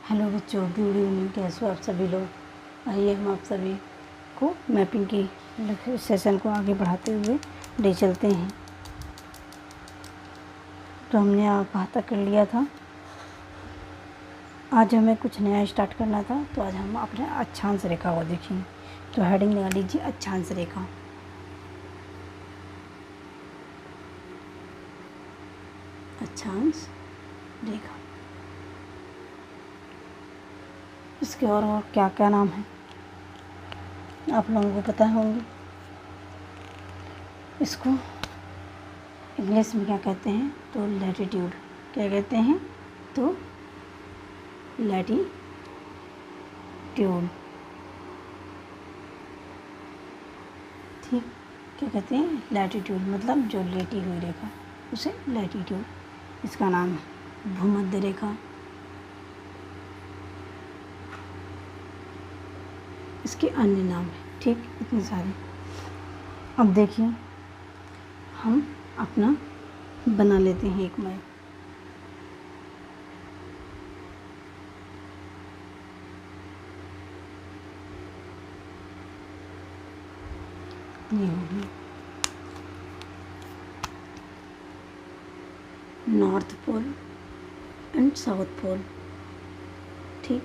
Hello बच्चों, good evening. कैसे हो आप सभी लोग। आइए हम आप सभी को मैपिंग की सेशन को आगे बढ़ाते हुए ले चलते हैं। तो हमने आप तक कर लिया था। आज हमें कुछ नया स्टार्ट करना था, तो आज हम अपने अक्षांश रेखा को देखेंगे। तो हेडिंग लगा लीजिए अक्षांश रेखा। अक्षांश रेखा, इसके और क्या क्या नाम है आप लोगों को पता होंगे। इसको इंग्लिश में क्या कहते हैं, तो लैटिट्यूड। क्या कहते हैं, तो लैटिट्यूड। ठीक, क्या कहते हैं, लैटिट्यूड, मतलब जो लेटी हुई रेखा उसे लैटिट्यूड इसका नाम है। भूमध्य रेखा, इसके अन्य नाम है। ठीक, इतने सारे। अब देखिए हम अपना बना लेते हैं एक मैप। ये होगी north pole and south pole. ठीक,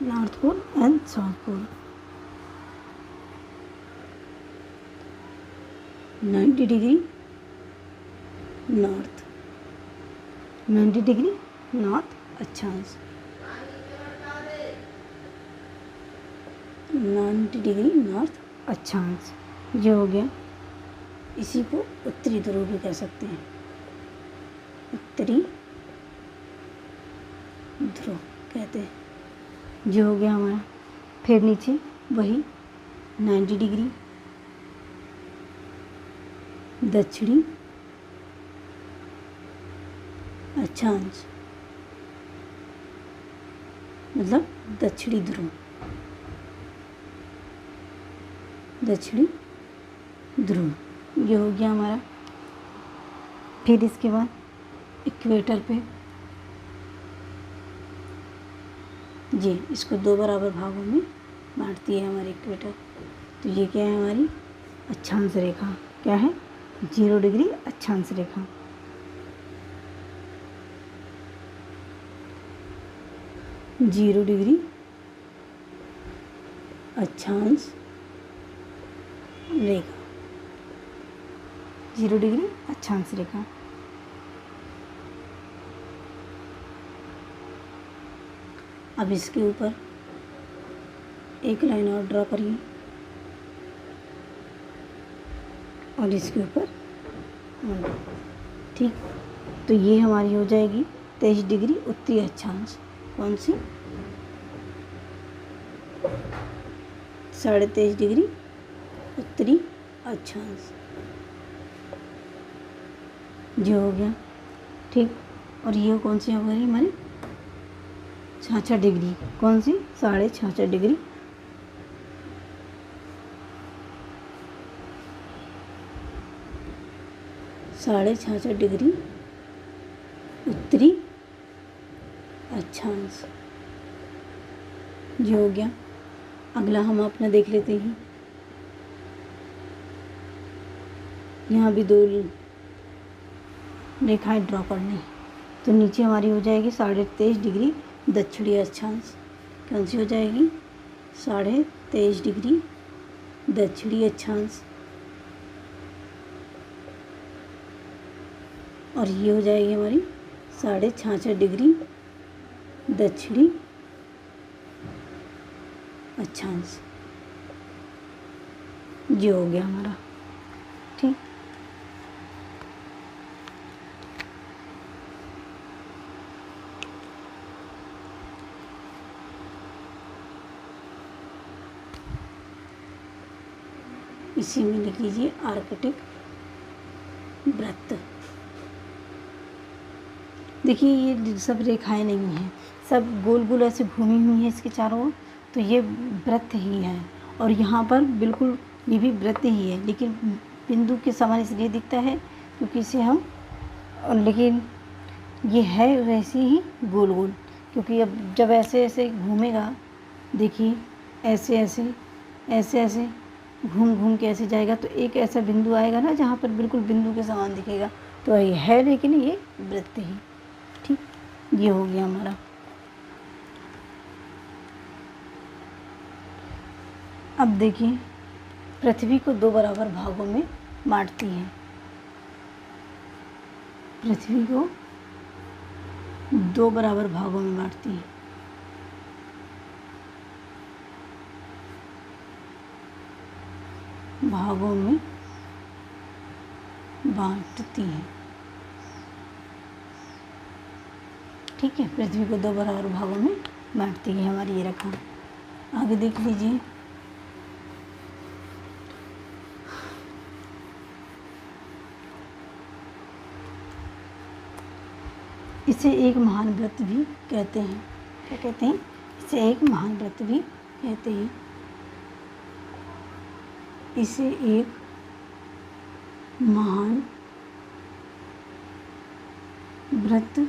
north pole and south pole. 90 degree north, 90 degree north अक्षांश, 90 डिग्री नॉर्थ अक्षांश। ये हो गया। इसी को उत्तरी ध्रुव भी कह सकते हैं, उत्तरी ध्रुव कहते हैं। ये हो गया हमारा। फिर नीचे वही 90 डिग्री दक्षिणी अक्षांश, मतलब दक्षिणी ध्रुव, दक्षिणी ध्रुव। ये हो गया हमारा। फिर इसके बाद इक्वेटर पे ये इसको 2 बराबर भागों में बांटती है हमारी इक्वेटर। तो ये क्या है, हमारी अक्षांश रेखा। क्या है, 0 डिग्री अक्षांश रेखा। जीरो डिग्री अक्षांश रेखा, 0 डिग्री अक्षांश रेखा। अब इसके ऊपर एक लाइन और ड्रॉ करिए और इसके ऊपर। ठीक, तो ये हमारी हो जाएगी 23 डिग्री उत्तरी अक्षांश। कौन सी, 23.5 डिग्री उत्तरी अक्षांश। जो हो गया। ठीक, और ये कौन सी हो गई हमारी 66 डिग्री। कौन सी, 66.5 डिग्री, 66.5 डिग्री उत्तरी अक्षांश। जो हो गया। अगला हम अपना देख लेते हैं। यहाँ भी 2 रेखाएं ड्रॉ करनी। तो नीचे हमारी हो जाएगी 23.5 डिग्री दक्षिणी अक्षांश। कौन सी हो जाएगी, 23.5 डिग्री दक्षिणी अक्षांश। और ये हो जाएगी हमारी 66.5 डिग्री दक्षिणी अक्षांश। ये हो गया हमारा। ठीक, इसी में लिख लीजिए आर्कटिक वृत्त। देखिए ये सब रेखाएं नहीं हैं, सब गोल गोल ऐसे घूमी हुई हैं इसके चारों ओर। तो ये वृत्त ही है, और यहाँ पर बिल्कुल ये भी वृत्त ही है, लेकिन बिंदु के समान इसलिए दिखता है क्योंकि इसे हम, लेकिन ये है वैसे ही गोल गोल। क्योंकि अब जब ऐसे ऐसे घूमेगा, देखिए ऐसे ऐसे ऐसे ऐसे घूम घूम के ऐसे जाएगा, तो एक ऐसा बिंदु आएगा ना जहाँ पर बिल्कुल बिंदु के समान दिखेगा, तो ये है, लेकिन ये वृत्त ही। ठीक, ये हो गया हमारा। अब देखिए, पृथ्वी को 2 बराबर भागों में बांटती है। पृथ्वी को 2 बराबर भागों में बांटती है। भागों में बांटती है। ठीक है, पृथ्वी को 2 बराबर भागों में बांटती है हमारी ये रेखा। आगे देख लीजिए, इसे एक महान व्रत भी कहते हैं। क्या कहते हैं? इसे एक महान व्रत भी कहते हैं। इसे एक महान व्रत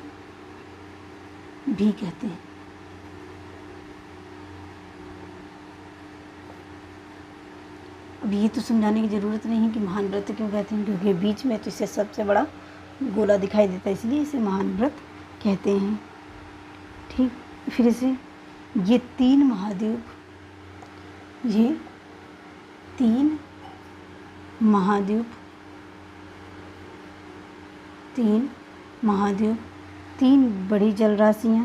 भी कहते हैं। अब ये तो समझाने की ज़रूरत नहीं है कि महान व्रत क्यों कहते हैं, क्योंकि बीच में तो इससे सबसे बड़ा गोला दिखाई देता है, इसलिए इसे महान व्रत कहते हैं। ठीक, फिर इसे ये 3 महाद्वीप, ये 3 महाद्वीप, 3 महाद्वीप, 3 बड़ी जल राशियाँ,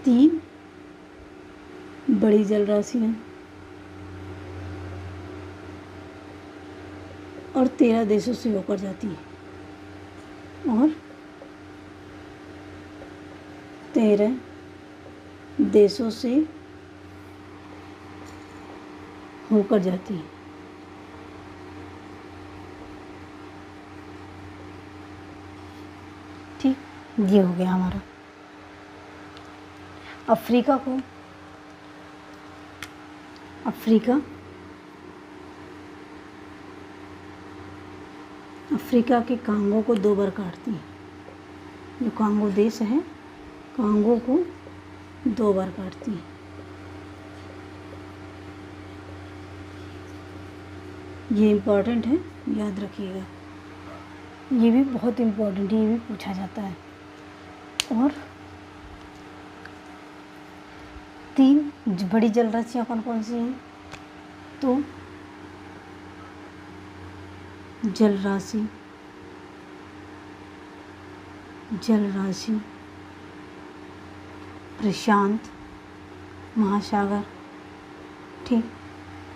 3 बड़ी जल राशियाँ और 13 देशों से होकर जाती है, और 13 देशों से होकर जाती है। ठीक, ये हो गया हमारा। अफ्रीका के कांगो को 2 बार काटती है। जो कांगो देश है, कांगो को 2 बार काटती है। ये इम्पॉर्टेंट है, याद रखिएगा। ये भी बहुत इम्पॉर्टेंट है, ये भी पूछा जाता है। और 3 बड़ी जल राशियाँ कौन कौन सी हैं? तो जल राशि प्रशांत महासागर, ठीक,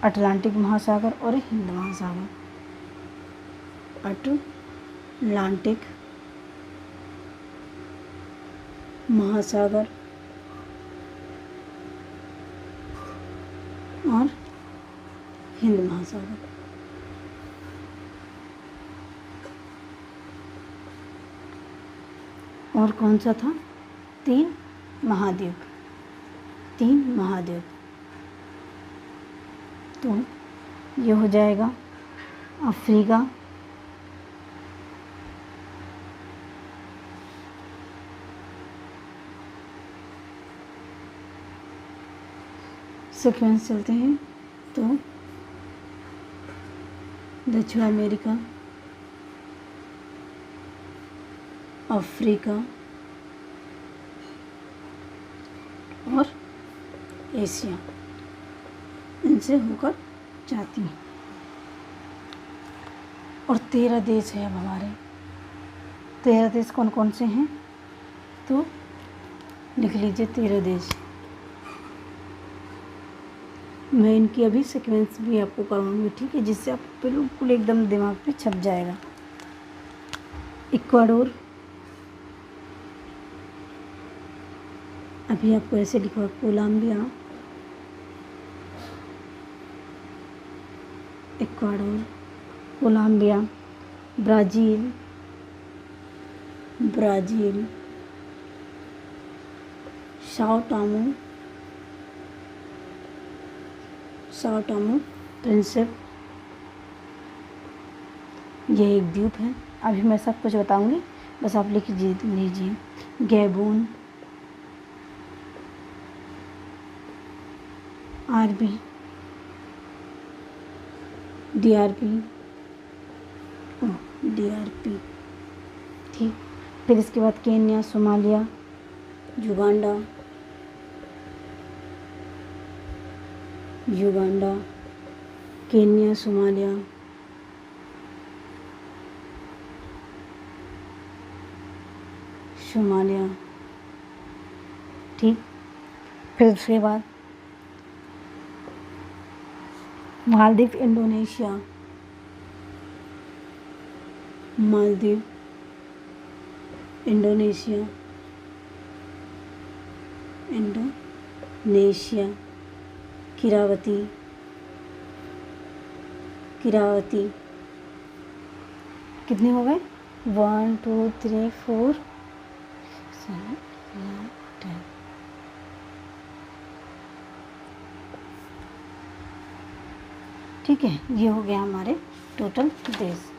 अटलांटिक महासागर और हिंद महासागर। अटलांटिक महासागर और हिंद महासागर। और कौन सा था? 3 महाद्वीप, 3 महाद्वीप। तो ये हो जाएगा अफ्रीका, सीक्वेंस चलते हैं तो दक्षिण अमेरिका, अफ्रीका और एशिया, इनसे होकर जाती है। और 13 देश है अब हमारे। 13 देश कौन कौन से हैं? तो लिख लीजिए 13 देश। मैं इनकी अभी सीक्वेंस भी आपको कराऊंगी, ठीक है, जिससे आप बिल्कुल एकदम दिमाग पे छप जाएगा। इक्वाडोर, अभी आपको ऐसे लिखा, Colombia, Ecuador, Colombia, Brazil, Sao Tome Principe, ये एक द्वीप है। अभी मैं सब कुछ बताऊंगी, बस आप लिख लीजिए। गैबोन, आरबी, डीआरपी, डीआरपी, ठीक। फिर इसके बाद Kenya, Somalia, Uganda, Uganda, Kenya, Somalia, Somalia, ठीक। फिर उसके बाद Maldives, Indonesia, Maldives, Indonesia, Indonesia, Kiribati, Kiribati, कितने हो गए? 1 2 3 4 7 9 10। ठीक है, ये हो गया हमारे टोटल देश।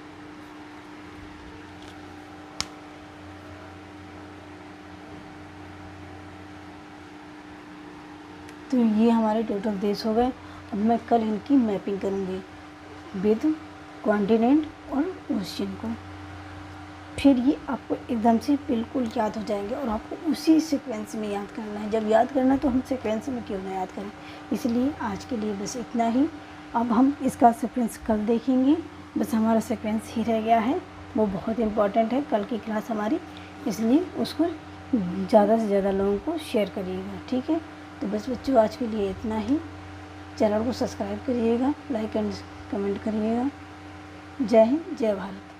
तो ये हमारे टोटल देश हो गए। अब मैं कल इनकी मैपिंग करूँगी विद कॉन्टिनेंट और ओशियन को। फिर ये आपको एकदम से बिल्कुल याद हो जाएंगे और आपको उसी सीक्वेंस में याद करना है। जब याद करना है तो हम सीक्वेंस में क्यों ना याद करें। इसलिए आज के लिए बस इतना ही। अब हम इसका सीक्वेंस कल देखेंगे। बस हमारा सीक्वेंस ही रह गया है, वो बहुत इम्पॉर्टेंट है कल की क्लास हमारी, इसलिए उसको ज़्यादा से ज़्यादा लोगों को शेयर करिएगा, ठीक है। तो बस बच्चों आज के लिए इतना ही। चैनल को सब्सक्राइब करिएगा, लाइक एंड कमेंट करिएगा। जय हिंद, जय भारत।